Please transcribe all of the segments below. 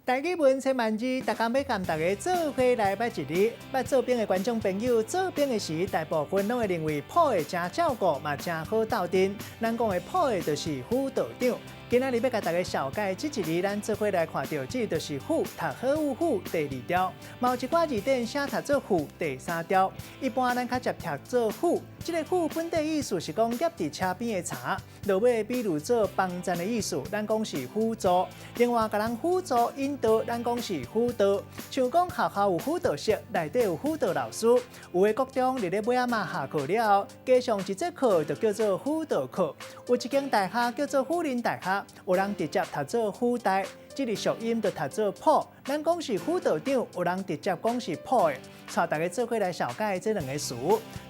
大语文千万字，大家要跟大家做伙来捌一字。捌做兵的观众朋友，做兵的时，大部分拢会认为普的真照顾，嘛真好斗阵。咱讲的普的，就是辅导长。今仔日要甲大家小解这一字，咱做伙来看到，这就是辅，读好有辅第二条。嘛有一寡字典写读做辅第三条。一般咱较接读做辅，这个辅本地意思是讲捏伫车边的茶。落尾比如做帮站的意思，咱讲是辅助。另外，甲人辅助引导，咱讲是辅导。像讲学校有辅导室，内底有辅导老师。有的国中伫咧尾仔嘛下课了后，加上一节课就叫做辅导课。有一间大学叫做辅仁大学，有人直接读做辅大，这个属音就读做普。咱讲是辅导长，有人直接讲是普的。带大家做伙来小解这两个词。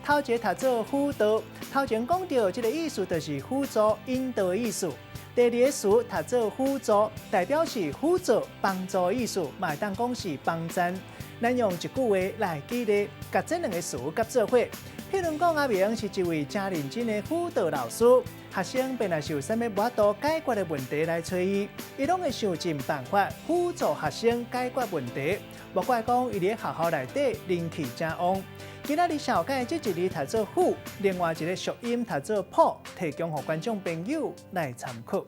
头一个读做辅导，头前讲到这个意思就是辅助引导的意思。第二个词读做辅助，代表是辅助帮助的意思，嘛会当讲是帮赞。咱用一句话来举例，甲这两个词夹做伙。譬如讲阿明是一位真认真的辅导老师，学生本来是有啥物无法度解决的问题来找伊，伊拢会想尽办法辅助学生解决问题。莫怪讲伊伫学校内底人气真旺。今仔日小解这一字读做辅，另外一个属音读做普，提供给观众朋友来参考。